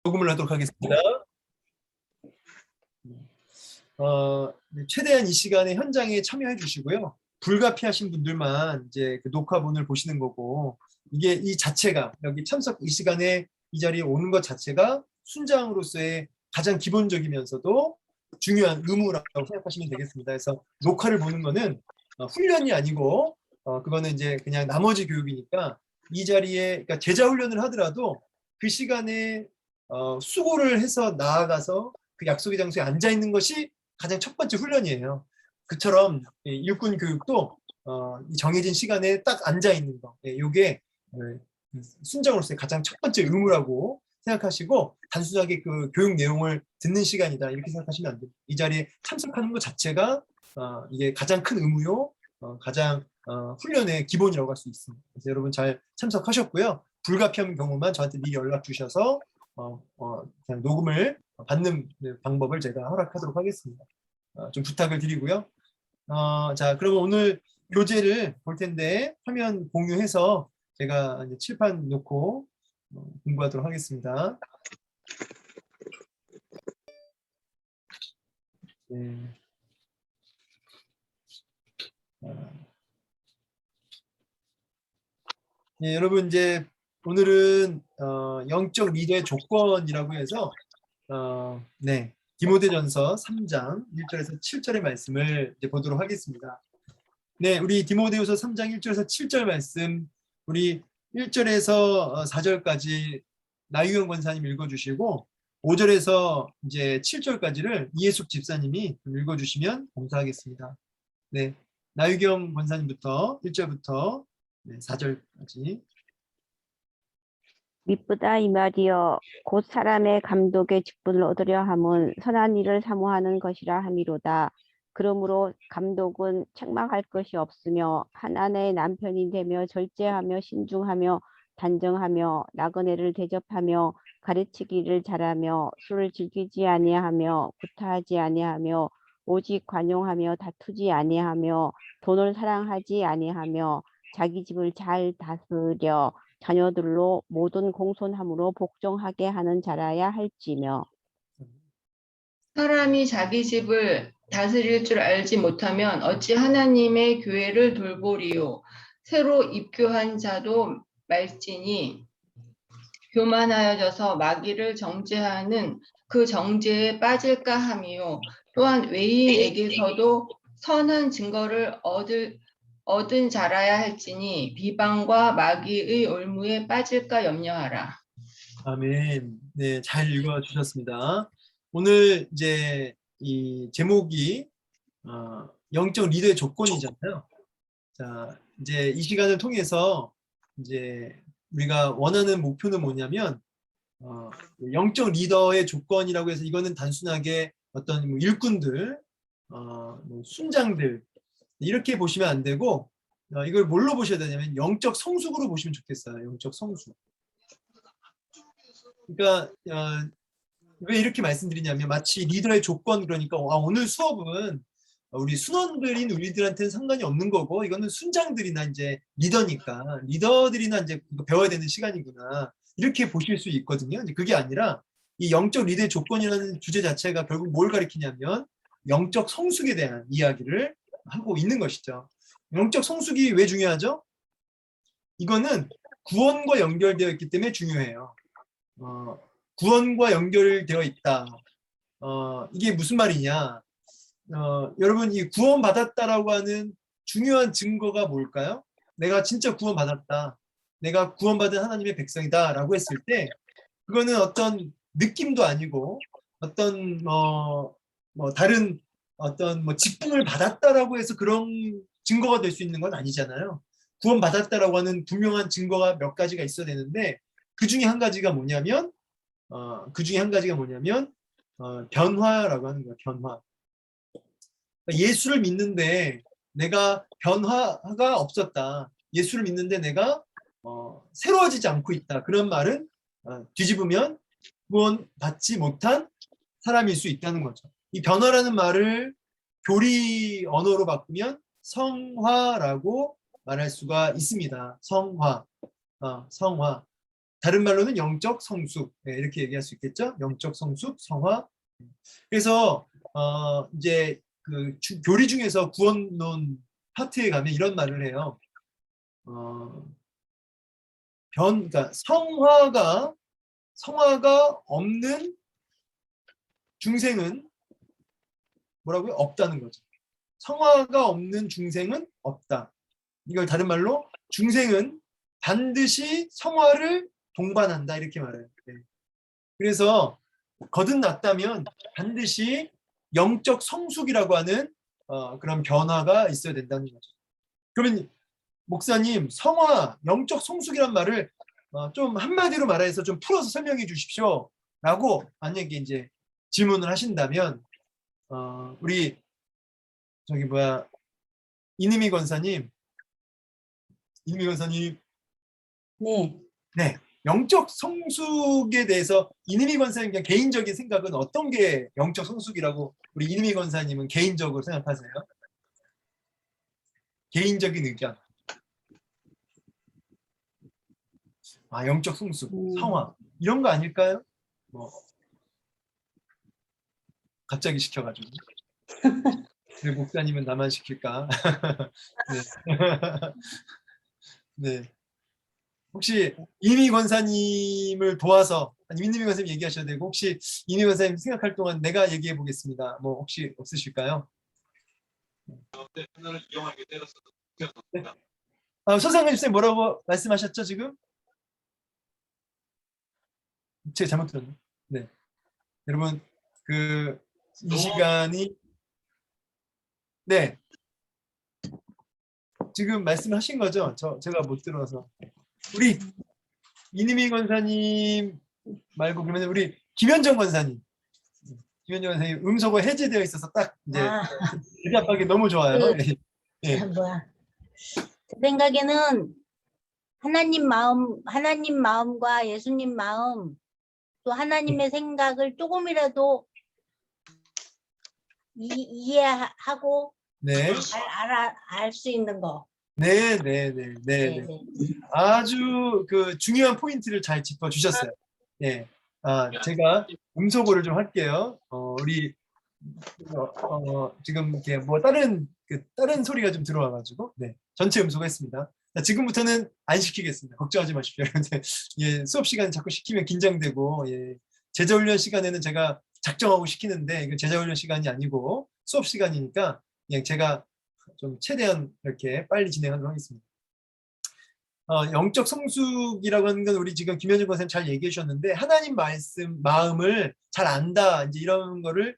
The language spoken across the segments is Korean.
녹음을 하도록 하겠습니다. 최대한 이 시간에 현장에 참여해 주시고요. 불가피하신 분들만 이제 그 녹화본을 보시는 거고, 이게 이 자체가 여기 참석 이 시간에 이 자리에 오는 것 자체가 순장으로서의 가장 기본적이면서도 중요한 의무라고 생각하시면 되겠습니다. 그래서 녹화를 보는 거는 훈련이 아니고 그거는 이제 그냥 나머지 교육이니까 이 자리에 그러니까 제자 훈련을 하더라도 그 시간에 수고를 해서 나아가서 그 약속의 장소에 앉아 있는 것이 가장 첫 번째 훈련이에요. 그처럼 일꾼 교육도 이 정해진 시간에 딱 앉아 있는 거, 이게 순장으로서의 가장 첫 번째 의무라고 생각하시고 단순하게 그 교육 내용을 듣는 시간이다 이렇게 생각하시면 안 돼요. 이 자리에 참석하는 것 자체가 이게 가장 큰 의무요, 가장 훈련의 기본이라고 할 수 있습니다. 그래서 여러분 잘 참석하셨고요. 불가피한 경우만 저한테 미리 연락 주셔서 그냥 녹음을 받는 방법을 제가 허락하도록 하겠습니다. 좀 부탁을 드리고요. 자, 그러면 오늘 교재를 볼 텐데 화면 공유해서 제가 이제 칠판 놓고 공부하도록 하겠습니다. 네. 네, 여러분 이제 오늘은 영적 리더의 조건이라고 해서 네, 디모데전서 3장 1절에서 7절의 말씀을 이제 보도록 하겠습니다. 네, 우리 디모데후서 3장 1절에서 7절 말씀 우리 1절에서 4절까지 나유영 권사님 읽어주시고 5절에서 이제 7절까지를 이해숙 집사님이 읽어주시면 감사하겠습니다. 네, 나유경 권사님부터 1절부터 4절까지. 미쁘다 이 말이여 곧 사람의 감독의 직분을 얻으려 함은 선한 일을 사모하는 것이라 함이로다. 그러므로 감독은 책망할 것이 없으며 하나님의 남편이 되며 절제하며 신중하며 단정하며 나그네를 대접하며 가르치기를 잘하며 술을 즐기지 아니하며 구타하지 아니하며 오직 관용하며 다투지 아니하며 돈을 사랑하지 아니하며 자기 집을 잘 다스려 자녀들로 모든 공손함으로 복종하게 하는 자라야 할지며. 사람이 자기 집을 다스릴 줄 알지 못하면 어찌 하나님의 교회를 돌보리요. 새로 입교한 자도 말지니 교만하여져서 마귀를 정죄하는 그 정죄에 빠질까 함이요. 또한 외인에게서도 선한 증거를 얻은 자라야 할지니 비방과 마귀의 올무에 빠질까 염려하라. 아멘. 네, 잘 읽어 주셨습니다. 오늘 이제 이 제목이 영적 리더의 조건이잖아요. 자, 이제 이 시간을 통해서 이제 우리가 원하는 목표는 뭐냐면 영적 리더의 조건이라고 해서 이거는 단순하게 어떤 뭐 일꾼들, 뭐 순장들 이렇게 보시면 안 되고 이걸 뭘로 보셔야 되냐면 영적 성숙으로 보시면 좋겠어요. 영적 성숙. 그러니까 왜 이렇게 말씀드리냐면 마치 리더의 조건 그러니까 오늘 수업은 우리 순원들인 우리들한테는 상관이 없는 거고 이거는 순장들이나 이제 리더니까 리더들이나 이제 이거 배워야 되는 시간이구나 이렇게 보실 수 있거든요. 이제 그게 아니라 이 영적 리더의 조건이라는 주제 자체가 결국 뭘 가리키냐면 영적 성숙에 대한 이야기를 하고 있는 것이죠. 영적 성숙이 왜 중요하죠? 이거는 구원과 연결되어 있기 때문에 중요해요. 구원과 연결되어 있다. 이게 무슨 말이냐? 여러분 이 구원받았다라고 하는 중요한 증거가 뭘까요? 내가 진짜 구원받았다. 내가 구원받은 하나님의 백성이다라고 했을 때 그거는 어떤 느낌도 아니고 어떤 다른 어떤 직분을 받았다라고 해서 그런 증거가 될 수 있는 건 아니잖아요. 구원받았다라고 하는 분명한 증거가 몇 가지가 있어야 되는데 그 중에 한 가지가 뭐냐면 변화라고 하는 거예요. 변화. 예수를 믿는데 내가 변화가 없었다. 예수를 믿는데 내가 새로워지지 않고 있다. 그런 말은 뒤집으면 구원받지 못한 사람일 수 있다는 거죠. 이 변화라는 말을 교리 언어로 바꾸면 성화라고 말할 수가 있습니다. 성화. 성화. 다른 말로는 영적 성숙, 이렇게 얘기할 수 있겠죠. 영적 성숙, 성화. 그래서 이제 그 교리 중에서 구원론 파트에 가면 이런 말을 해요. 그러니까 성화가 없는 중생은 뭐라고요? 없다는 거죠. 성화가 없는 중생은 없다. 이걸 다른 말로 중생은 반드시 성화를 동반한다 이렇게 말해요. 그래서 거듭났다면 반드시 영적 성숙이라고 하는 그런 변화가 있어야 된다는 거죠. 그러면 목사님, 성화, 영적 성숙이란 말을 좀 한마디로 말해서 좀 풀어서 설명해 주십시오. 라고 만약에 이제 질문을 하신다면 우리 이님희 권사님, 네. 네, 영적 성숙에 대해서 이님희 권사님 그냥 개인적인 생각은 어떤 게 영적 성숙이라고 우리 이님희 권사님은 개인적으로 생각하세요? 개인적인 의견. 영적 성숙, 성화 이런 거 아닐까요? 뭐 갑자기 시켜가지고. 왜 목사님은 나만 시킬까? 네. 네. 혹시 이미 권사님을 도와서 이미 권사님 얘기하셔야 되고 혹시 이미 권사님 생각할 동안 내가 얘기해 보겠습니다. 뭐 혹시 없으실까요? 네. 서상근 선생님 뭐라고 말씀하셨죠 지금? 제가 잘못 들었네. 네. 여러분 이 시간이 네. 지금 말씀하신 거죠? 제가 못 들어서. 우리 이님희 권사님 말고 그러면 우리 김현정 권사님. 김현정 권사님 음소거 해제되어 있어서 딱 이제 대답하기 너무 좋아요. 예. 제 생각에는 하나님 마음과 예수님 마음, 또 하나님의 생각을 조금이라도 이해하고 네. 알 수 있는 거. 네. 네. 아주 중요한 포인트를 잘 짚어 주셨어요. 예. 제가 음소거를 좀 할게요. 우리 지금 이렇게 뭐 다른 소리가 좀 들어와가지고 네 전체 음소거했습니다. 지금부터는 안 시키겠습니다. 걱정하지 마십시오. 예, 수업 시간 자꾸 시키면 긴장되고 제자훈련 시간에는 제가 작정하고 시키는데 이건 제자훈련 시간이 아니고 수업 시간이니까 그냥 제가 좀 최대한 이렇게 빨리 진행하도록 하겠습니다. 영적 성숙이라고 하는 건 우리 지금 김현준 권사님 잘 얘기해 주셨는데 하나님 마음을 잘 안다 이제 이런 거를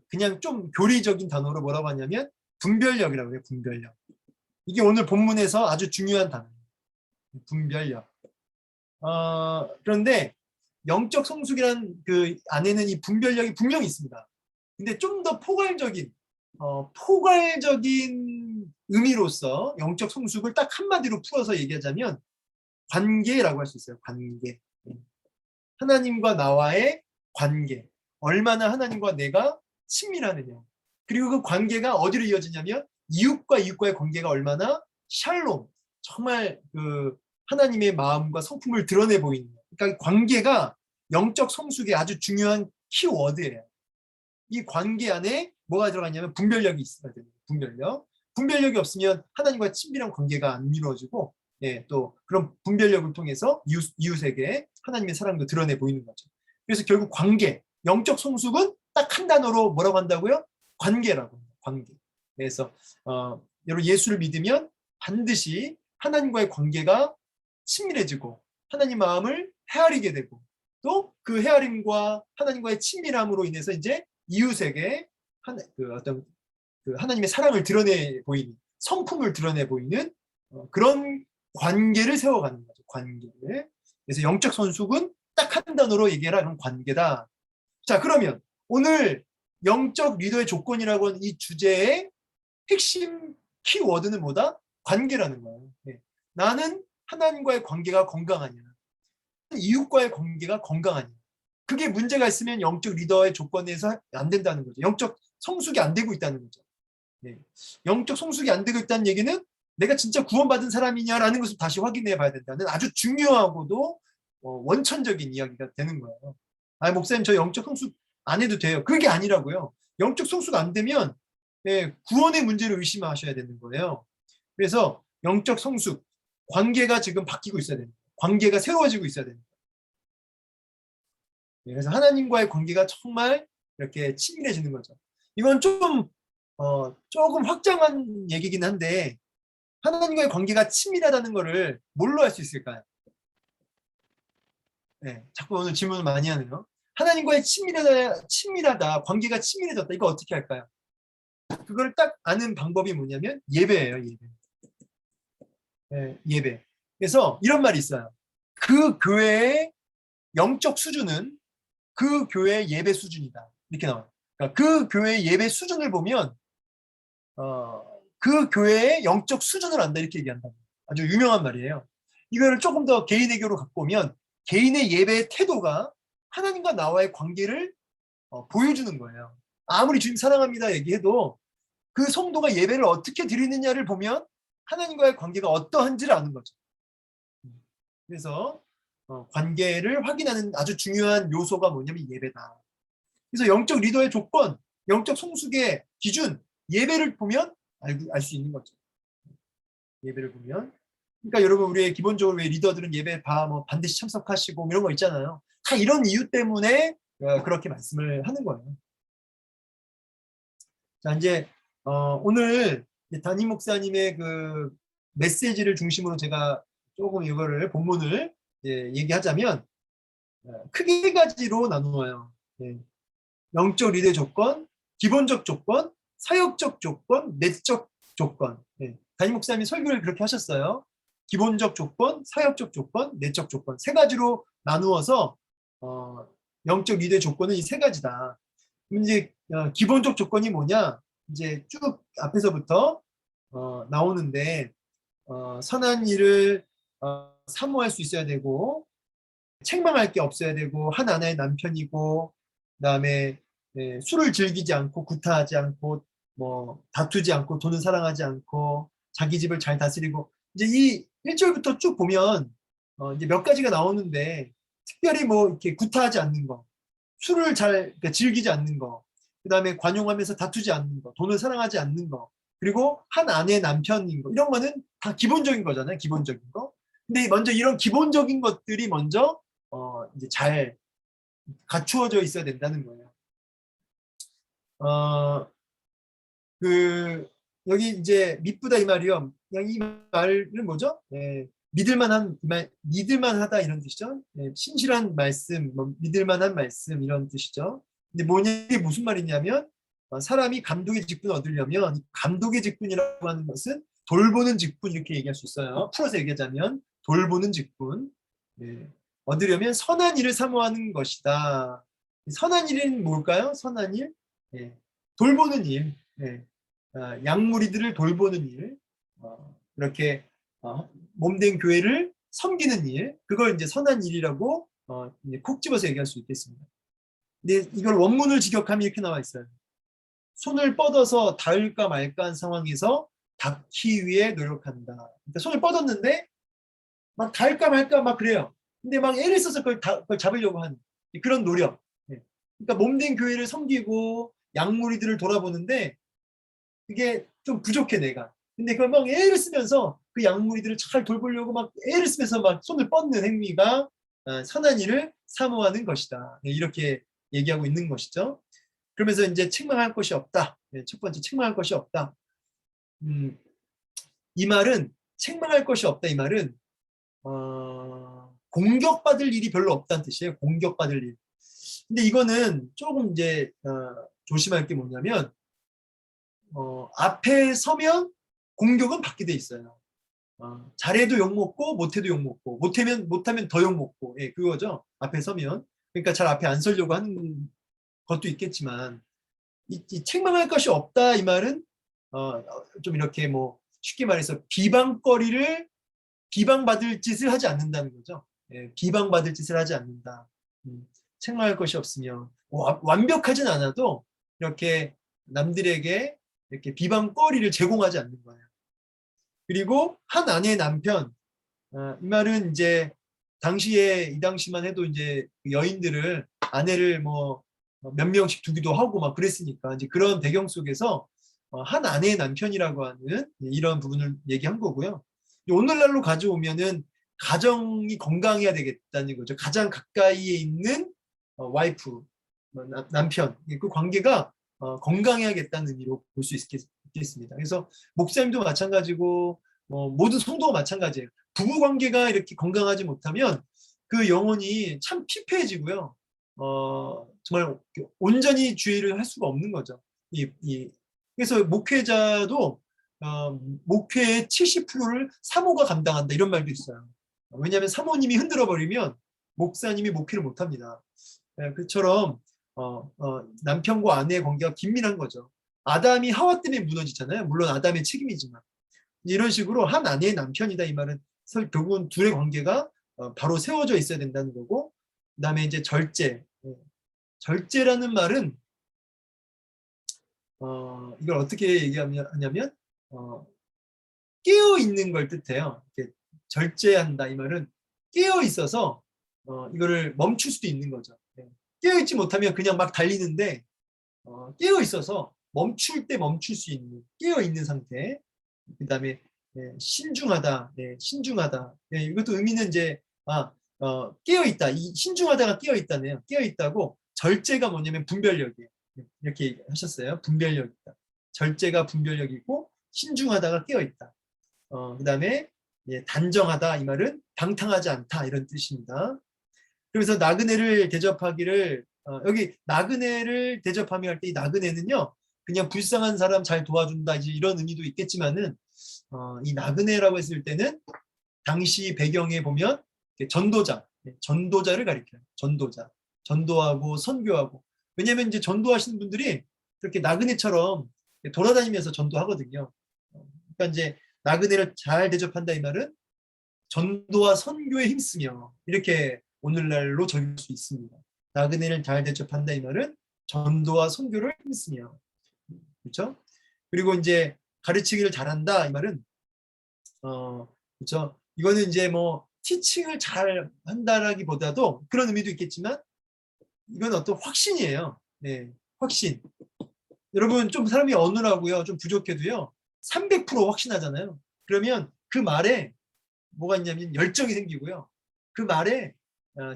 그냥 좀 교리적인 단어로 뭐라고 하냐면 분별력이라고 해요. 분별력. 이게 오늘 본문에서 아주 중요한 단어예요. 분별력. 그런데 영적 성숙이라는 그 안에는 이 분별력이 분명히 있습니다. 근데 좀 더 포괄적인 의미로서 영적 성숙을 딱 한마디로 풀어서 얘기하자면 관계라고 할 수 있어요. 관계. 하나님과 나와의 관계. 얼마나 하나님과 내가 친밀하느냐. 그리고 그 관계가 어디로 이어지냐면 이웃과의 관계가 얼마나 샬롬. 정말 하나님의 마음과 성품을 드러내 보이는. 그러니까 관계가 영적 성숙의 아주 중요한 키워드예요. 이 관계 안에 뭐가 들어가냐면 분별력이 있어야 됩니다. 분별력이 없으면 하나님과 친밀한 관계가 안 이루어지고 또 그런 분별력을 통해서 이웃에게 하나님의 사랑도 드러내 보이는 거죠. 그래서 결국 관계, 영적 성숙은 딱 한 단어로 뭐라고 한다고요? 관계라고 합니다. 관계. 그래서 여러분 예수를 믿으면 반드시 하나님과의 관계가 친밀해지고 하나님 마음을 헤아리게 되고 또 그 헤아림과 하나님과의 친밀함으로 인해서 이제 이웃에게 하나님의 사랑을 드러내 보이는 성품을 드러내 보이는 그런 관계를 세워가는 거죠. 관계를. 그래서 영적 성숙은 딱 한 단어로 얘기해라. 그런 관계다. 자, 그러면 오늘 영적 리더의 조건이라고 하는 이 주제의 핵심 키워드는 뭐다? 관계라는 거예요. 나는 하나님과의 관계가 건강하냐? 이웃과의 관계가 건강하냐? 그게 문제가 있으면 영적 리더의 조건에서 안 된다는 거죠. 영적 성숙이 안 되고 있다는 거죠. 영적 성숙이 안 되고 있다는 얘기는 내가 진짜 구원받은 사람이냐라는 것을 다시 확인해 봐야 된다는 아주 중요하고도 원천적인 이야기가 되는 거예요. 아, 목사님 저 영적 성숙 안 해도 돼요. 그게 아니라고요. 영적 성숙 안 되면 구원의 문제를 의심하셔야 되는 거예요. 그래서 영적 성숙, 관계가 지금 바뀌고 있어야 됩니다. 관계가 새로워지고 있어야 됩니다. 그래서 하나님과의 관계가 정말 이렇게 친밀해지는 거죠. 이건 조금 확장한 얘기긴 한데 하나님과의 관계가 친밀하다는 것을 뭘로 알 수 있을까요? 네, 자꾸 오늘 질문을 많이 하네요. 하나님과의 친밀하다, 관계가 친밀해졌다. 이거 어떻게 할까요? 그걸 딱 아는 방법이 뭐냐면 예배예요, 예배. 네, 예배. 그래서 이런 말이 있어요. 그 교회의 영적 수준은 그 교회의 예배 수준이다. 이렇게 나와요. 그러니까 그 교회의 예배 수준을 보면 그 교회의 영적 수준을 안다. 이렇게 얘기한다. 아주 유명한 말이에요. 이거를 조금 더 개인에게로 갖고 오면 개인의 예배의 태도가 하나님과 나와의 관계를 보여주는 거예요. 아무리 주님 사랑합니다 얘기해도 그 성도가 예배를 어떻게 드리느냐를 보면 하나님과의 관계가 어떠한지를 아는 거죠. 그래서 관계를 확인하는 아주 중요한 요소가 뭐냐면 예배다. 그래서 영적 리더의 조건, 영적 성숙의 기준, 예배를 보면 알 수 있는 거죠. 예배를 보면. 그러니까 여러분 우리의 기본적으로 왜 리더들은 예배 반드시 참석하시고 이런 거 있잖아요. 다 이런 이유 때문에 그렇게 말씀을 하는 거예요. 자, 이제 오늘 담임 목사님의 그 메시지를 중심으로 제가 조금 이거를 본문을 얘기하자면 크게 가지로 나누어요. 영적 리더의 조건, 기본적 조건, 사역적 조건, 내적 조건. 담임 목사님이 설교를 그렇게 하셨어요. 기본적 조건, 사역적 조건, 내적 조건 세 가지로 나누어서 영적 리더의 조건은 이 세 가지다. 그럼 이제 기본적 조건이 뭐냐? 이제 쭉 앞에서부터 나오는데 선한 일을 사모할 수 있어야 되고 책망할 게 없어야 되고 한 아내의 남편이고 그다음에 술을 즐기지 않고 구타하지 않고 뭐 다투지 않고 돈을 사랑하지 않고 자기 집을 잘 다스리고 이제 이 1절부터 쭉 보면 이제 몇 가지가 나오는데 특별히 뭐 이렇게 구타하지 않는 거, 술을 그러니까 즐기지 않는 거, 그다음에 관용하면서 다투지 않는 거, 돈을 사랑하지 않는 거, 그리고 한 아내의 남편인 거 이런 거는 다 기본적인 거잖아요. 기본적인 거. 근데 먼저 이런 기본적인 것들이 먼저 이제 잘 갖추어져 있어야 된다는 거예요. 여기 이제 미쁘다 이 말이요. 그냥 이 말은 뭐죠? 믿을만하다 이런 뜻이죠. 신실한 말씀, 믿을만한 말씀 이런 뜻이죠. 근데 이게 무슨 말이냐면 사람이 감독의 직분을 얻으려면 감독의 직분이라고 하는 것은 돌보는 직분 이렇게 얘기할 수 있어요. 풀어서 얘기하자면 돌보는 직분. 얻으려면 선한 일을 사모하는 것이다. 선한 일은 뭘까요? 선한 일? 돌보는 일. 양무리들을 돌보는 일. 이렇게 몸된 교회를 섬기는 일. 그걸 이제 선한 일이라고 이제 콕 집어서 얘기할 수 있겠습니다. 근데 이걸 원문을 직역하면 이렇게 나와 있어요. 손을 뻗어서 닿을까 말까 한 상황에서 닿기 위해 노력한다. 그러니까 손을 뻗었는데 막 닿을까 말까 막 그래요. 근데 막 애를 써서 그걸 잡으려고 하는 그런 노력. 그러니까 몸된 교회를 섬기고 양무리들을 돌아보는데 그게 좀 부족해 내가. 근데 그걸 막 애를 쓰면서 그 양무리들을 잘 돌보려고 막 애를 쓰면서 막 손을 뻗는 행위가 선한 일을 사모하는 것이다. 이렇게 얘기하고 있는 것이죠. 그러면서 이제 책망할 것이 없다. 첫 번째 책망할 것이 없다. 이 말은 책망할 것이 없다. 이 말은 공격받을 일이 별로 없다는 뜻이에요. 공격받을 일. 근데 이거는 조금 이제 조심할 게 뭐냐면 앞에 서면 공격은 받게 돼 있어요. 잘해도 욕먹고 못해도 욕먹고 못하면 더 욕먹고 그거죠. 앞에 서면. 그러니까 잘 앞에 안 서려고 하는 것도 있겠지만 이 책망할 것이 없다 이 말은 좀 이렇게 뭐 쉽게 말해서 비방받을 짓을 하지 않는다는 거죠. 비방받을 짓을 하지 않는다. 책망할 것이 없으며 완벽하진 않아도 이렇게 남들에게 이렇게 비방거리를 제공하지 않는 거예요. 그리고 한 아내의 남편 이 말은 이제 당시에 이 당시만 해도 이제 여인들을 아내를 뭐 몇 명씩 두기도 하고 막 그랬으니까 이제 그런 배경 속에서 한 아내의 남편이라고 하는 이런 부분을 얘기한 거고요. 오늘날로 가져오면은 가정이 건강해야 되겠다는 거죠. 가장 가까이에 있는 와이프, 남편, 그 관계가 건강해야겠다는 의미로 볼 수 있겠습니다. 그래서 목사님도 마찬가지고 모든 성도가 마찬가지예요. 부부 관계가 이렇게 건강하지 못하면 그 영혼이 참 피폐해지고요. 정말 온전히 주의를 할 수가 없는 거죠. 그래서 목회자도 목회의 70%를 사모가 감당한다 이런 말도 있어요. 왜냐하면 사모님이 흔들어 버리면 목사님이 목회를 못합니다. 그처럼 남편과 아내의 관계가 긴밀한 거죠. 아담이 하와 때문에 무너지잖아요. 물론 아담의 책임이지만 이런 식으로 한 아내의 남편이다 이 말은 결국은 둘의 관계가 바로 세워져 있어야 된다는 거고, 그다음에 이제 절제. 절제라는 말은 이걸 어떻게 얘기하냐면 깨어 있는 걸 뜻해요. 이렇게 절제한다 이 말은 깨어 있어서 이거를 멈출 수도 있는 거죠. 깨어 있지 못하면 그냥 막 달리는데 깨어 있어서 멈출 때 멈출 수 있는 깨어 있는 상태. 그다음에 신중하다, 신중하다. 이것도 의미는 이제 깨어 있다. 이 신중하다가 깨어 있다네요. 깨어 있다고. 절제가 뭐냐면 분별력이에요. 이렇게 하셨어요. 분별력이다. 절제가 분별력이고 신중하다가 깨어 있다. 그다음에 단정하다 이 말은 방탕하지 않다 이런 뜻입니다. 그래서 나그네를 대접하기를 여기 나그네를 대접하며 할 때 이 나그네는요 그냥 불쌍한 사람 잘 도와준다 이제 이런 의미도 있겠지만은 이 나그네라고 했을 때는 당시 배경에 보면 전도자를 가리켜요. 전도하고 선교하고. 왜냐하면 이제 전도하시는 분들이 그렇게 나그네처럼 돌아다니면서 전도하거든요. 그러니까 이제 나그네를 잘 대접한다 이 말은 전도와 선교에 힘쓰며 이렇게 오늘날로 적용할 수 있습니다. 나그네를 잘 대접한다 이 말은 전도와 선교를 힘쓰며, 그렇죠? 그리고 이제 가르치기를 잘한다 이 말은 그렇죠? 이거는 이제 뭐 티칭을 잘 한다라기보다도 그런 의미도 있겠지만 이건 어떤 확신이에요. 네, 확신. 여러분 좀 사람이 어눌하고요, 좀 부족해도요, 300% 확신하잖아요. 그러면 그 말에 뭐가 있냐면 열정이 생기고요. 그 말에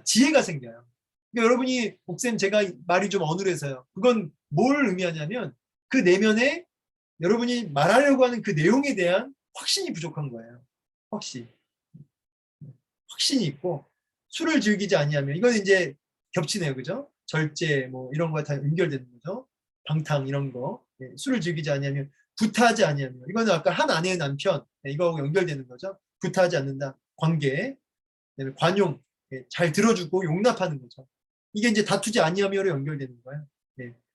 지혜가 생겨요. 그러니까 여러분이 목사님 제가 말이 좀 어눌해서요. 그건 뭘 의미하냐면 그 내면에 여러분이 말하려고 하는 그 내용에 대한 확신이 부족한 거예요. 확신이 있고 술을 즐기지 아니하면 이건 이제 겹치네요, 그죠? 절제 뭐 이런 거 다 연결되는 거죠. 방탕 이런 거. 술을 즐기지 아니하면 부타하지 아니하면 이거는 아까 한 아내의 남편 이거하고 연결되는 거죠. 부타하지 않는다. 관계. 그다음에 관용. 잘 들어주고 용납하는 거죠. 이게 이제 다투지 아니하며로 연결되는 거예요.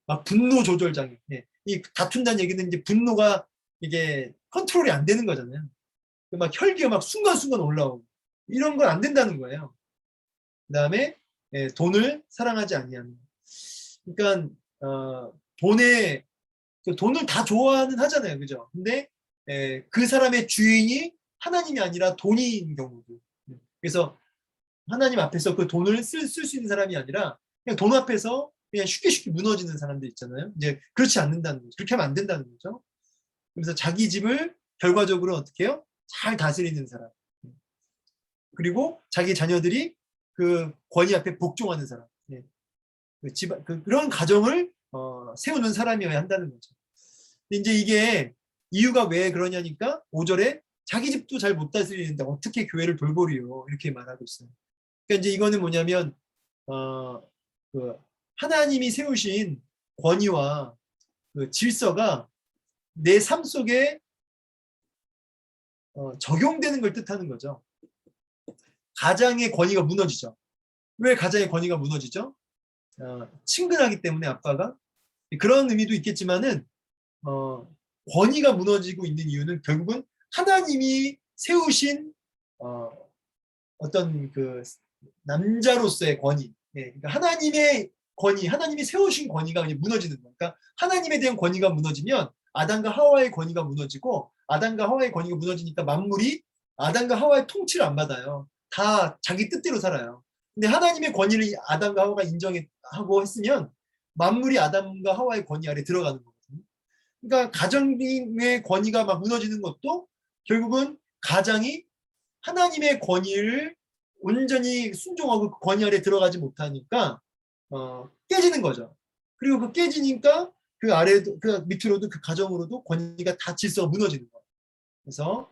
막 분노 조절 장애. 이 다툰다는 얘기는 이제 분노가 이게 컨트롤이 안 되는 거잖아요. 막 혈기가 막 순간순간 올라오고 이런 건 안 된다는 거예요. 그다음에 돈을 사랑하지 아니하며. 그러니까 돈을 다 좋아는 하잖아요, 그죠? 근데 그 사람의 주인이 하나님이 아니라 돈인 경우도. 그래서 하나님 앞에서 그 돈을 쓸 수 있는 사람이 아니라 그냥 돈 앞에서 그냥 쉽게 무너지는 사람들 있잖아요. 이제 그렇지 않는다는 거죠. 그렇게 하면 안 된다는 거죠. 그래서 자기 집을 결과적으로 어떻게 해요? 잘 다스리는 사람. 그리고 자기 자녀들이 그 권위 앞에 복종하는 사람. 그런 가정을 세우는 사람이어야 한다는 거죠. 이제 이게 이유가 왜 그러냐니까 5절에 자기 집도 잘 못 다스리는데 어떻게 교회를 돌보리요 이렇게 말하고 있어요. 그러니까 이제 이거는 뭐냐면 그 하나님이 세우신 권위와 그 질서가 내 삶 속에 적용되는 걸 뜻하는 거죠. 가장의 권위가 무너지죠. 왜 가장의 권위가 무너지죠? 친근하기 때문에 아빠가. 그런 의미도 있겠지만은 권위가 무너지고 있는 이유는 결국은 하나님이 세우신 어떤 그 남자로서의 권위, 그러니까 하나님의 권위, 하나님이 세우신 권위가 이제 무너지는 거예요. 그러니까 하나님에 대한 권위가 무너지면 아담과 하와의 권위가 무너지고 아담과 하와의 권위가 무너지니까 만물이 아담과 하와의 통치를 안 받아요. 다 자기 뜻대로 살아요. 근데 하나님의 권위를 아담과 하와가 인정하고 했으면 만물이 아담과 하와의 권위 아래 들어가는 거거든요. 그러니까 가정의 권위가 막 무너지는 것도 결국은 가장이 하나님의 권위를 온전히 순종하고 그 권위 아래 들어가지 못하니까 깨지는 거죠. 그리고 그 깨지니까 그 아래도 그 밑으로도 그 가정으로도 권위가 다 질서가 무너지는 거예요. 그래서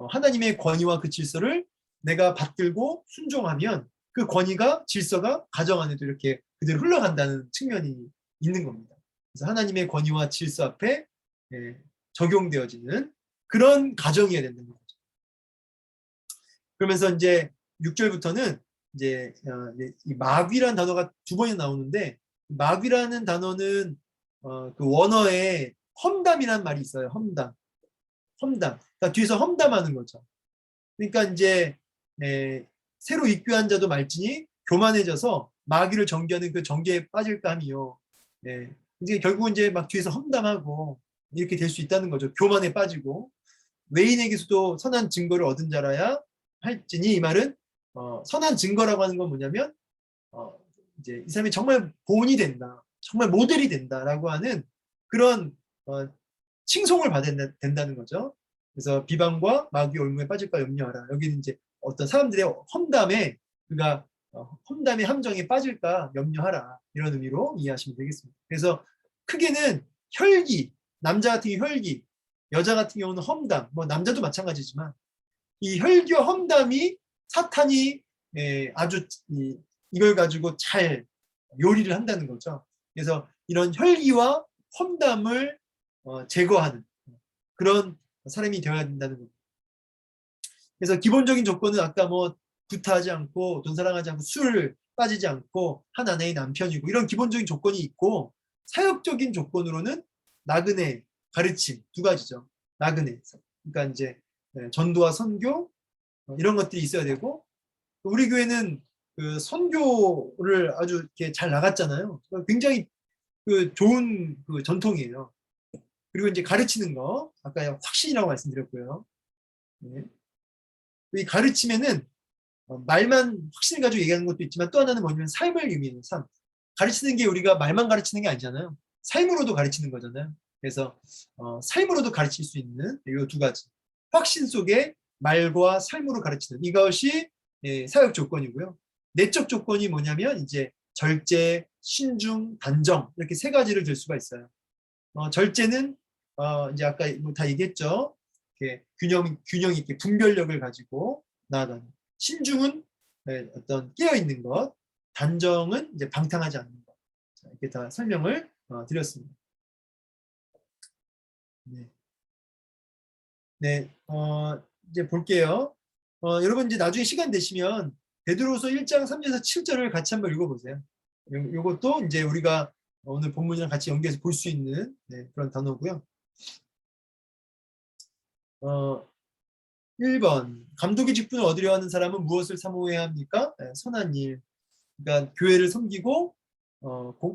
하나님의 권위와 그 질서를 내가 받들고 순종하면 그 권위가 질서가 가정 안에도 이렇게 그대로 흘러간다는 측면이 있는 겁니다. 그래서 하나님의 권위와 질서 앞에 적용되어지는 그런 가정이어야 된다는 거죠. 그러면서 이제 6절부터는 이제 이 마귀라는 단어가 2번이 나오는데 마귀라는 단어는 그 원어에 험담이라는 말이 있어요. 험담. 그러니까 뒤에서 험담하는 거죠. 그러니까 이제 새로 입교한 자도 말지니 교만해져서 마귀를 정죄하는 그 정죄에 빠질까 함이요. 이제 결국은 이제 막 뒤에서 험담하고 이렇게 될 수 있다는 거죠. 교만에 빠지고 외인에게서도 선한 증거를 얻은 자라야 할지니 이 말은 선한 증거라고 하는 건 뭐냐면 이제 이 사람이 정말 본이 된다, 정말 모델이 된다라고 하는 그런 칭송을 받아야 된다는 거죠. 그래서 비방과 마귀 올무에 빠질까 염려하라. 여기는 이제 어떤 사람들의 험담에 그가 험담의 함정에 빠질까 염려하라 이런 의미로 이해하시면 되겠습니다. 그래서 크게는 혈기, 남자 같은 경우 혈기, 여자 같은 경우는 험담, 뭐 남자도 마찬가지지만 이 혈기와 험담이 사탄이 아주 이걸 가지고 잘 요리를 한다는 거죠. 그래서 이런 혈기와 험담을 제거하는 그런 사람이 되어야 된다는 겁니다. 그래서 기본적인 조건은 아까 뭐 구타하지 않고 돈 사랑하지 않고 술 빠지지 않고 한 아내의 남편이고 이런 기본적인 조건이 있고 사역적인 조건으로는 나그네, 가르침 2가지죠. 나그네. 그러니까 이제 전도와 선교 이런 것들이 있어야 되고 우리 교회는 그 선교를 아주 이렇게 잘 나갔잖아요. 굉장히 그 좋은 그 전통이에요. 그리고 이제 가르치는 거 아까 확신이라고 말씀드렸고요. 이 가르침에는 말만 확신을 가지고 얘기하는 것도 있지만 또 하나는 뭐냐면 삶을 의미해요. 삶. 가르치는 게 우리가 말만 가르치는 게 아니잖아요. 삶으로도 가르치는 거잖아요. 그래서 삶으로도 가르칠 수 있는 이 2가지. 확신 속에 말과 삶으로 가르치는 이것이 사역 조건이고요. 내적 조건이 뭐냐면 이제 절제, 신중, 단정 이렇게 3가지를 들 수가 있어요. 절제는 이제 아까 뭐 다 얘기했죠. 이렇게 균형 있게 분별력을 가지고 나아가는. 신중은 어떤 깨어 있는 것, 단정은 이제 방탕하지 않는 것. 이렇게 다 설명을 드렸습니다. 네, 이제 볼게요. 여러분 이제 나중에 시간 되시면 베드로서 1장 3절에서 7절을 같이 한번 읽어보세요. 요것도 이제 우리가 오늘 본문이랑 같이 연계해서 볼 수 있는 그런 단어고요. 1번 감독의 직분을 얻으려 하는 사람은 무엇을 사모해야 합니까? 선한 일. 그러니까 교회를 섬기고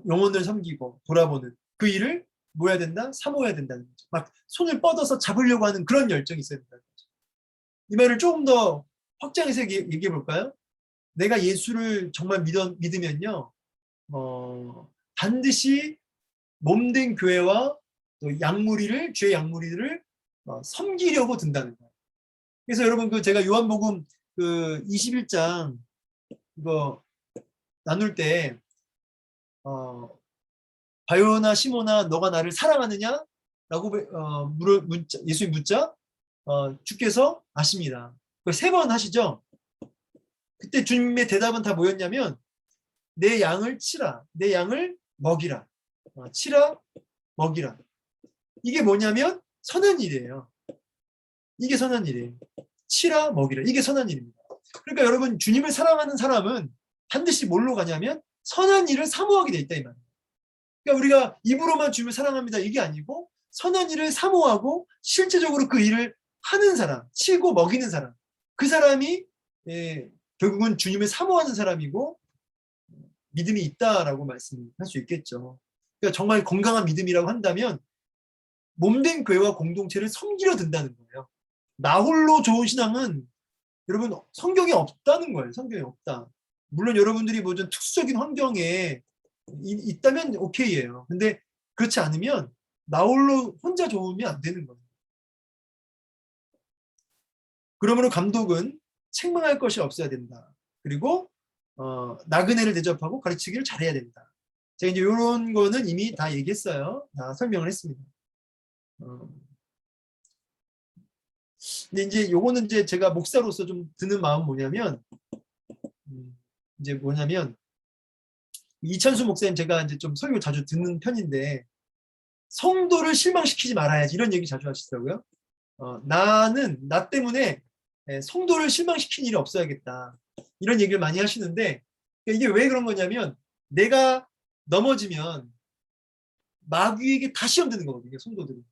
영혼을 섬기고 돌아보는 그 일을 뭐 해야 된다? 사모해야 된다는 거죠. 막 손을 뻗어서 잡으려고 하는 그런 열정이 있어야 된다는 거죠. 이 말을 조금 더 확장해서 얘기해 볼까요? 내가 예수를 정말 믿으면요. 반드시 몸된 교회와 또 양무리를 주의 양무리들을 섬기려고 든다는 거예요. 그래서 여러분 그 제가 요한복음 그 21장 이거 나눌 때 바요나 시모나 너가 나를 사랑하느냐? 라고 예수님 묻자 주께서 아십니다. 그걸 3번 하시죠. 그때 주님의 대답은 다 뭐였냐면 내 양을 치라. 내 양을 먹이라. 치라 먹이라. 이게 뭐냐면 선한 일이에요. 이게 선한 일이에요. 치라 먹이라. 이게 선한 일입니다. 그러니까 여러분 주님을 사랑하는 사람은 반드시 뭘로 가냐면 선한 일을 사모하게 돼 있다 이 말이에요. 그러니까 우리가 입으로만 주님을 사랑합니다 이게 아니고 선한 일을 사모하고 실제적으로 그 일을 하는 사람, 치고 먹이는 사람, 그 사람이 결국은 주님을 사모하는 사람이고 믿음이 있다라고 말씀할 수 있겠죠. 그러니까 정말 건강한 믿음이라고 한다면 몸된 교회와 공동체를 섬기려 든다는 거예요. 나 홀로 좋은 신앙은 여러분 성경에 없다는 거예요. 성경에 없다. 물론 여러분들이 뭐 좀 특수적인 환경에 있다면 오케이예요. 근데 그렇지 않으면 나 홀로 혼자 좋으면 안 되는 거예요. 그러므로 감독은 책망할 것이 없어야 된다. 그리고 나그네를 대접하고 가르치기를 잘해야 된다. 제가 이제 이런 거는 이미 다 얘기했어요. 다 설명을 했습니다. 근데 이제 요거는 이제 제가 목사로서 좀 드는 마음은 뭐냐면, 이제 뭐냐면, 이찬수 목사님 제가 이제 좀 설교 자주 듣는 편인데, 성도를 실망시키지 말아야지 이런 얘기 자주 하시더라고요. 나는 나 때문에 성도를 실망시킨 일이 없어야겠다. 이런 얘기를 많이 하시는데, 이게 왜 그런 거냐면, 내가 넘어지면 마귀에게 다 시험 드는 거거든요, 성도들이.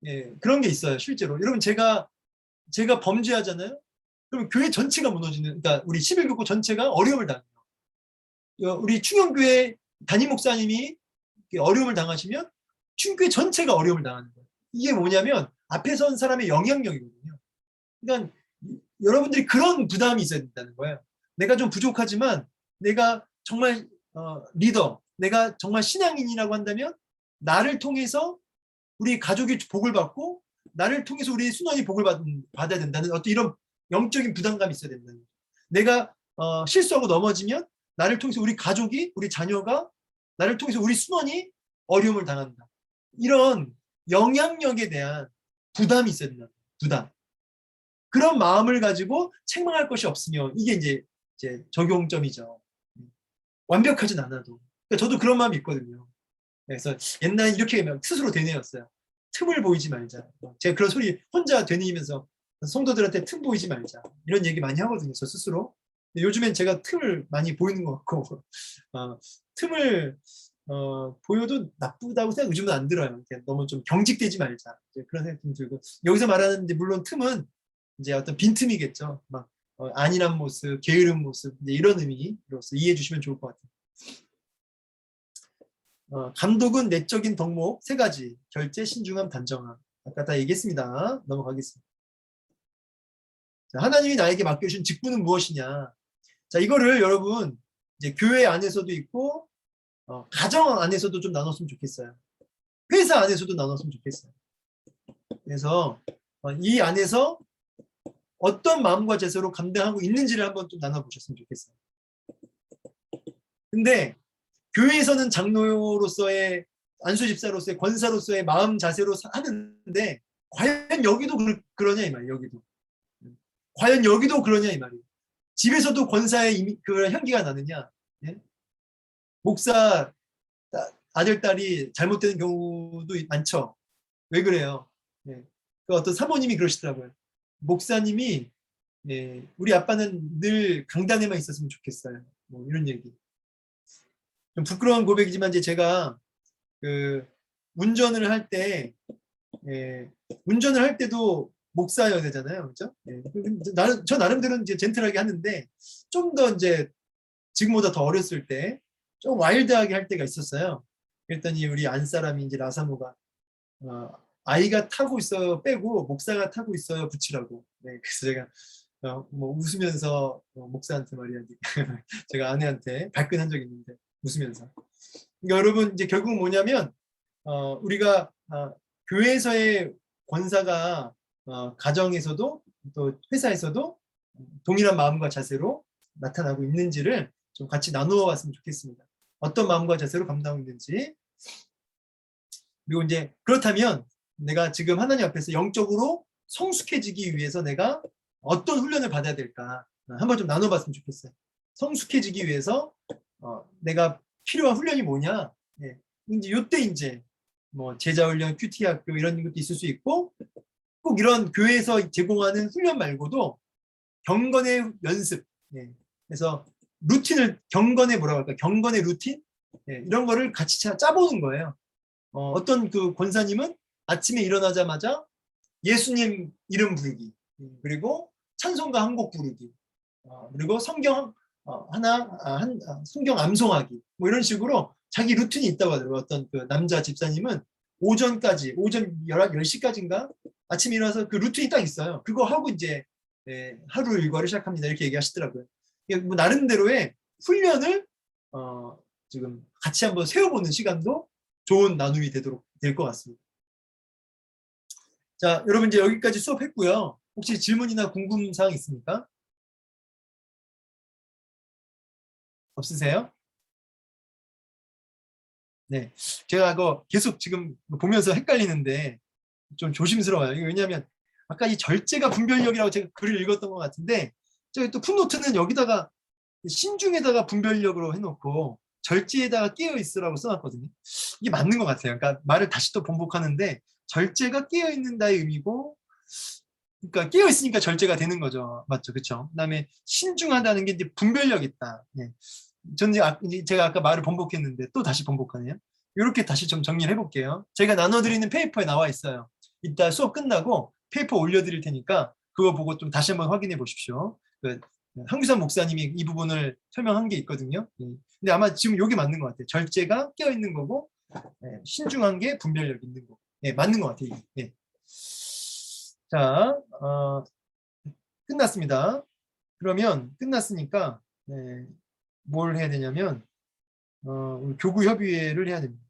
예, 그런 게 있어요, 실제로. 여러분, 제가 범죄하잖아요? 그럼 교회 전체가 무너지는, 그러니까 우리 11교구 전체가 어려움을 당해요. 우리 충영교회 담임 목사님이 어려움을 당하시면 충교회 전체가 어려움을 당하는 거예요. 이게 뭐냐면 앞에 선 사람의 영향력이거든요. 그러니까 여러분들이 그런 부담이 있어야 된다는 거예요. 내가 좀 부족하지만 내가 정말 리더, 내가 정말 신앙인이라고 한다면 나를 통해서 우리 가족이 복을 받고 나를 통해서 우리 순원이 복을 받아야 된다는 어떤 이런 영적인 부담감이 있어야 된다는 거예요. 내가 실수하고 넘어지면 나를 통해서 우리 가족이, 우리 자녀가, 나를 통해서 우리 순원이 어려움을 당한다. 이런 영향력에 대한 부담이 있어야 된다. 부담. 그런 마음을 가지고 책망할 것이 없으면 이게 이제 적용점이죠. 완벽하진 않아도. 그러니까 저도 그런 마음이 있거든요. 그래서 옛날에 이렇게 스스로 되뇌었어요. 틈을 보이지 말자. 제가 그런 소리 혼자 되뇌이면서 성도들한테 틈 보이지 말자. 이런 얘기 많이 하거든요. 저 스스로. 요즘엔 제가 틈을 많이 보이는 것 같고 틈을 보여도 나쁘다고 생각 요즘은 안 들어요. 너무 좀 경직되지 말자. 그런 생각이 좀 들고 여기서 말하는 물론 틈은 이제 어떤 빈틈이겠죠. 막 안일한 모습, 게으른 모습 이제 이런 의미로서 이해해 주시면 좋을 것 같아요. 감독은 내적인 덕목 3가지 결제, 신중함, 단정함. 아까 다 얘기했습니다. 넘어가겠습니다. 자, 하나님이 나에게 맡겨주신 직분은 무엇이냐? 자, 이거를 여러분 이제 교회 안에서도 있고 가정 안에서도 좀 나눴으면 좋겠어요. 회사 안에서도 나눴으면 좋겠어요. 그래서 이 안에서 어떤 마음과 제세로 감당하고 있는지를 한번 좀 나눠보셨으면 좋겠어요. 근데 교회에서는 장로로서의 안수집사로서의 권사로서의 마음 자세로 하는데 과연 여기도 그러냐 이 말이에요. 여기도 과연 여기도 그러냐 이 말이에요. 집에서도 권사의 그 향기가 나느냐? 예? 목사 아들 딸이 잘못되는 경우도 많죠. 왜 그래요? 예. 그 어떤 사모님이 그러시더라고요. 목사님이 우리 아빠는 늘 강단에만 있었으면 좋겠어요. 뭐 이런 얘기. 좀 부끄러운 고백이지만 이제 제가 그 운전을 할 때도 목사여야 되잖아요, 그렇죠? 저 나름대로는 이제 젠틀하게 하는데 좀 더 이제 지금보다 더 어렸을 때 좀 와일드하게 할 때가 있었어요. 그랬더니 우리 안 사람이 이제 라사모가 아이가 타고 있어요 빼고 목사가 타고 있어요 붙이라고. 네, 그래서 제가 뭐 웃으면서 목사한테 말이야 제가 아내한테 발끈한 적이 있는데 웃으면서. 그러니까 여러분 이제 결국 뭐냐면 우리가 교회에서의 권사가 가정에서도 또 회사에서도 동일한 마음과 자세로 나타나고 있는지를 좀 같이 나누어 봤으면 좋겠습니다. 어떤 마음과 자세로 감당하고 있는지. 그리고 이제 그렇다면 내가 지금 하나님 앞에서 영적으로 성숙해지기 위해서 내가 어떤 훈련을 받아야 될까 한번 좀 나눠봤으면 좋겠어요. 성숙해지기 위해서 내가 필요한 훈련이 뭐냐? 예. 이제 이때 이제 뭐 제자훈련, 큐티 학교 이런 것도 있을 수 있고 꼭 이런 교회에서 제공하는 훈련 말고도 경건의 연습. 예. 그래서 루틴을 경건의 뭐라고 할까? 경건의 루틴? 예. 이런 거를 같이 짜보는 거예요. 어떤 그 권사님은 아침에 일어나자마자 예수님 이름 부르기, 그리고 찬송가 한 곡 부르기, 그리고 성경 성경 암송하기, 뭐 이런 식으로 자기 루틴이 있다고 하더라고요. 어떤 그 남자 집사님은 오전 10시까지인가 아침에 일어나서 그 루틴이 딱 있어요. 그거 하고 이제 하루 일과를 시작합니다. 이렇게 얘기하시더라고요. 이게 뭐 나름대로의 훈련을 지금 같이 한번 세워보는 시간도 좋은 나눔이 되도록 될 것 같습니다. 자, 여러분 이제 여기까지 수업했고요. 혹시 질문이나 궁금사항 있습니까? 없으세요? 네, 제가 그거 계속 지금 보면서 헷갈리는데 좀 조심스러워요. 이거 왜냐하면 아까 이 절제가 분별력이라고 제가 글을 읽었던 것 같은데 저기 또 풋노트는 여기다가 신중에다가 분별력으로 해놓고 절제에다가 깨어 있으라고 써놨거든요. 이게 맞는 것 같아요. 그러니까 말을 다시 또 번복하는데 절제가 깨어 있는다의 의미고, 그러니까 깨어 있으니까 절제가 되는 거죠. 맞죠, 그렇죠? 그다음에 신중하다는 게 이제 분별력 있다. 예. 저는 이제 제가 아까 말을 번복했는데 또 다시 번복하네요. 이렇게 다시 좀 정리를 해볼게요. 제가 나눠드리는 페이퍼에 나와 있어요. 이따 수업 끝나고 페이퍼 올려드릴 테니까 그거 보고 좀 다시 한번 확인해 보십시오. 황규산 목사님이 이 부분을 설명한 게 있거든요. 근데 아마 지금 이게 맞는 것 같아요. 절제가 깨어 있는 거고, 신중한 게 분별력 있는 거. 맞는 것 같아요. 예. 자, 끝났습니다. 그러면 끝났으니까 뭘 해야 되냐면 교구 협의회를 해야 됩니다.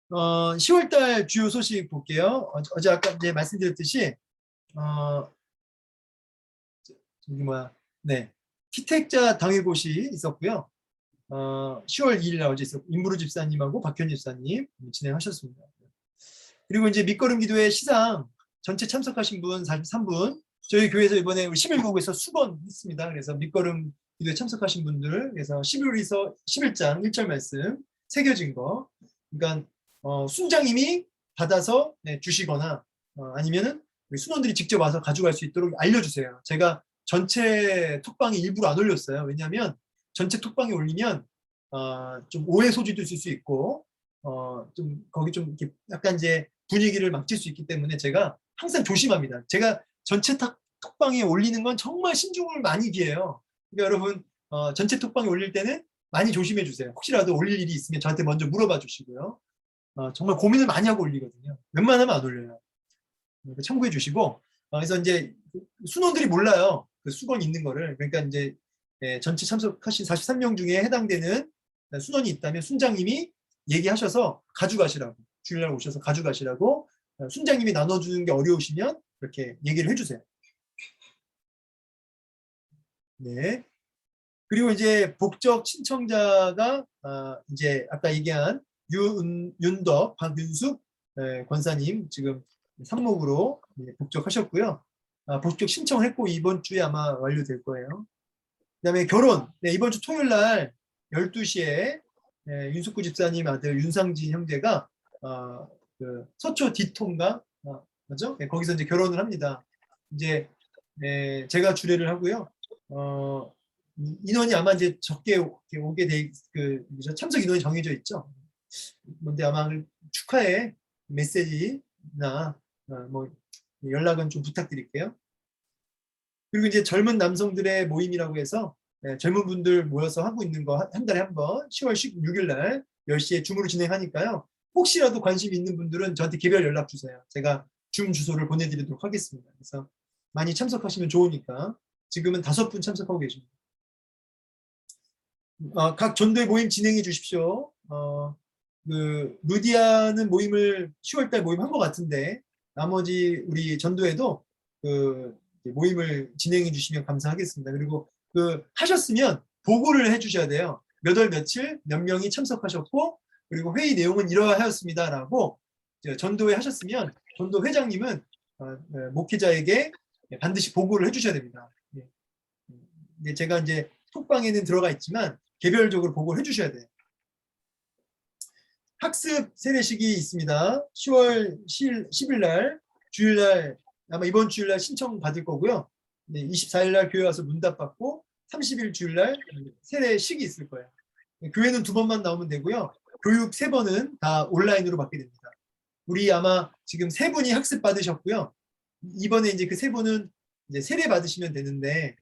10월달 주요 소식 볼게요. 어제 아까 이제 말씀드렸듯이 저기 뭐야, 피택자 당회고시 있었고요. 10월 2일 날 어제 있었고 임무루 집사님하고 박현 집사님 진행하셨습니다. 그리고 이제 밑거름 기도회 시상 전체 참석하신 분 43분, 저희 교회에서 이번에 11국에서 수건했습니다. 그래서 밑거름 기도회 참석하신 분들, 그래서 11에서 11장 1절 말씀 새겨진 거, 그러니까 순장님이 받아서 주시거나 아니면은 우리 순원들이 직접 와서 가져갈 수 있도록 알려주세요. 제가 전체 톡방에 일부러 안 올렸어요. 왜냐하면 전체 톡방에 올리면 좀 오해 소지도 있을 수 있고 좀 거기 좀 이렇게 약간 이제 분위기를 망칠 수 있기 때문에 제가 항상 조심합니다. 제가 전체 톡방에 올리는 건 정말 신중을 많이 기해요. 그러니까 여러분 전체 톡방에 올릴 때는 많이 조심해 주세요. 혹시라도 올릴 일이 있으면 저한테 먼저 물어봐 주시고요. 정말 고민을 많이 하고 올리거든요. 웬만하면 안 올려요. 참고해 주시고, 그래서 이제 순원들이 몰라요. 그 수건 있는 거를. 그러니까 이제 전체 참석하신 43명 중에 해당되는 순원이 있다면 순장님이 얘기하셔서 가져가시라고, 주일날 오셔서 가져가시라고, 순장님이 나눠주는 게 어려우시면 그렇게 얘기를 해주세요. 네. 그리고 이제 복적 신청자가 이제 아까 얘기한 윤덕, 박윤숙 권사님 지금 상목으로 복적하셨고요. 복적 신청했고 이번 주에 아마 완료될 거예요. 그다음에 결혼, 이번 주 토요일 날 12시에 윤숙구 집사님 아들 윤상진 형제가 그 서초 D통가 맞죠? 거기서 이제 결혼을 합니다. 이제 제가 주례를 하고요. 인원이 아마 이제 적게 오게 돼, 참석 인원이 정해져 있죠. 근데 아마 축하의 메시지나 뭐 연락은 좀 부탁드릴게요. 그리고 이제 젊은 남성들의 모임이라고 해서 젊은 분들 모여서 하고 있는 거 한 달에 한 번 10월 16일 날 10시에 줌으로 진행하니까요. 혹시라도 관심 있는 분들은 저한테 개별 연락 주세요. 제가 줌 주소를 보내드리도록 하겠습니다. 그래서 많이 참석하시면 좋으니까. 지금은 5분 참석하고 계십니다. 각 전도회 모임 진행해 주십시오. 루디아는 모임을 10월달 모임 한 것 같은데 나머지 우리 전도회도 모임을 진행해 주시면 감사하겠습니다. 그리고 하셨으면 보고를 해주셔야 돼요. 몇 월 며칠 몇 명이 참석하셨고 그리고 회의 내용은 이러하였습니다라고 전도회 하셨으면 전도 회장님은 목회자에게 반드시 보고를 해주셔야 됩니다. 제가 이제 톡방에는 들어가 있지만 개별적으로 보고를 해주셔야 돼요. 학습 세례식이 있습니다. 10월 10일 날 주일날 아마 이번 주일날 신청 받을 거고요. 24일 날 교회 와서 문답 받고 30일 주일날 세례식이 있을 거예요. 교회는 2번만 나오면 되고요. 교육 3번은 다 온라인으로 받게 됩니다. 우리 아마 지금 3분이 학습 받으셨고요. 이번에 이제 그 3분은 이제 세례 받으시면 되는데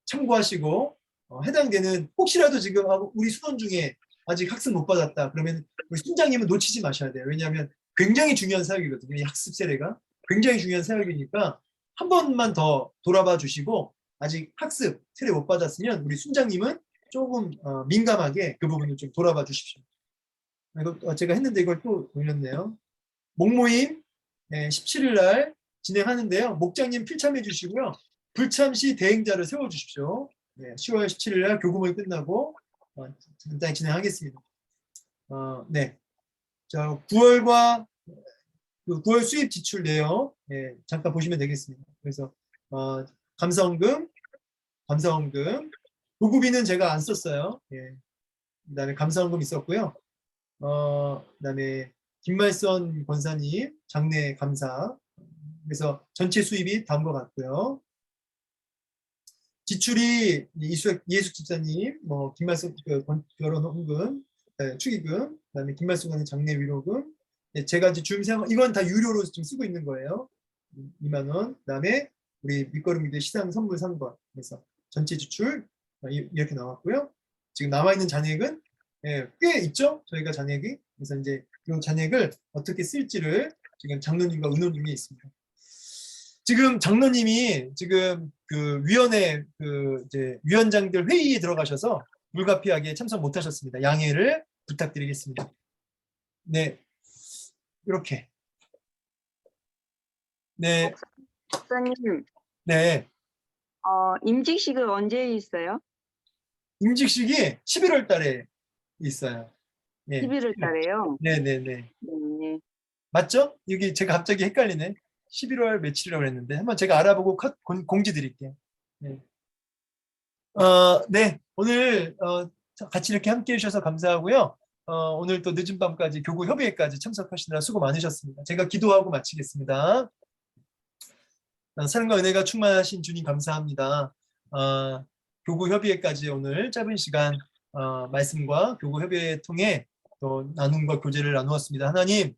참고하시고 해당되는 혹시라도 지금 우리 수원 중에 아직 학습 못 받았다 그러면 우리 순장님은 놓치지 마셔야 돼요. 왜냐하면 굉장히 중요한 사역이거든요. 이 학습 세례가. 굉장히 중요한 사역이니까 한 번만 더 돌아봐 주시고 아직 학습 세례 못 받았으면 우리 순장님은 조금 민감하게 그 부분을 좀 돌아봐 주십시오. 이거 제가 했는데 이걸 또 올렸네요. 목모임 17일 날 진행하는데요. 목장님 필참해 주시고요. 불참 시 대행자를 세워 주십시오. 10월 17일 날 교구모임 끝나고 간단히 진행하겠습니다. 네. 자, 9월과 9월 수입 지출 내역 잠깐 보시면 되겠습니다. 그래서 감사원금, 보급비는 제가 안 썼어요. 그다음에 감사원금 있었고요. 그다음에 김말선 권사님 장례 감사. 그래서 전체 수입이 다음과 같고요. 지출이 이예숙 집사님, 김말선 결혼 헌금, 축의금, 그다음에 김말선 권사님 장례 위로금. 제가 이제 줌 생활 이건 다 유료로 좀 쓰고 있는 거예요. 2만 원. 그다음에 우리 밑거름이들 시상 선물 3번. 그래서 전체 지출 이렇게 나왔고요. 지금 남아 있는 잔액은 꽤 있죠. 저희가 잔액이. 그래서 이제 이 잔액을 어떻게 쓸지를 지금 장로님과 의논 중에 있습니다. 지금 장로님이 지금 그 위원회 이제 위원장들 회의에 들어가셔서 불가피하게 참석 못하셨습니다. 양해를 부탁드리겠습니다. 네. 이렇게. 네. 목사님, 네. 임직식은 언제 있어요? 임직식이 11월 달에 있어요. 네. 11월 달에요? 네네네. 네. 맞죠? 여기 제가 갑자기 헷갈리네. 11월 며칠이라고 했는데 한번 제가 알아보고 공지 드릴게요. 네. 네. 오늘 같이 이렇게 함께 해주셔서 감사하고요. 오늘 또 늦은 밤까지 교구 협의회까지 참석하시느라 수고 많으셨습니다. 제가 기도하고 마치겠습니다. 사랑과 은혜가 충만하신 주님 감사합니다. 교구 협의회까지 오늘 짧은 시간 말씀과 교구 협의회 통해 또 나눔과 교제를 나누었습니다. 하나님,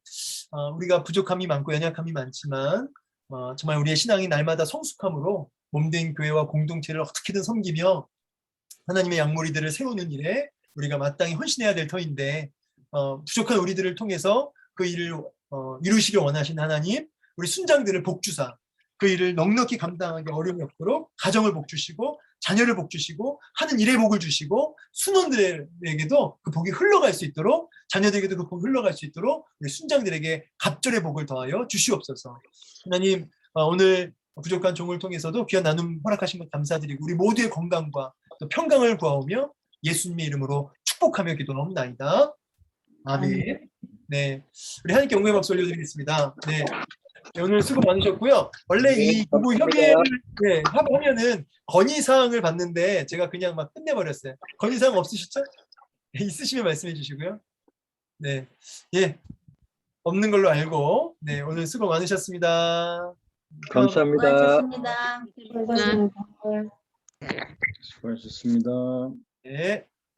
우리가 부족함이 많고 연약함이 많지만 정말 우리의 신앙이 날마다 성숙함으로 몸된 교회와 공동체를 어떻게든 섬기며 하나님의 양무리들을 세우는 일에 우리가 마땅히 헌신해야 될 터인데 부족한 우리들을 통해서 그 일을 이루시길 원하신 하나님, 우리 순장들을 복주사 그 일을 넉넉히 감당하기 어려움이 없도록 가정을 복주시고 자녀를 복주시고 하는 일에 복을 주시고 순원들에게도 그 복이 흘러갈 수 있도록 자녀들에게도 그 복이 흘러갈 수 있도록 우리 순장들에게 갑절의 복을 더하여 주시옵소서. 하나님, 오늘 부족한 종을 통해서도 귀한 나눔 허락하신 것 감사드리고 우리 모두의 건강과 또 평강을 구하오며 예수님의 이름으로 축복하며 기도하옵나이다. 아멘. 네, 우리 하나님께 영광의 박수 올려드리겠습니다. 네. 네, 오늘 수고 많으셨고요. 원래 이 교구 협의회를 하면은 건의사항을 봤는데 제가 그냥 막 끝내버렸어요. 건의사항 없으시죠? 있으시면 말씀해 주시고요. 네, 예, 없는 걸로 알고 네, 오늘 수고 많으셨습니다. 감사합니다. 수고하셨습니다. 수고하셨습니다. 네.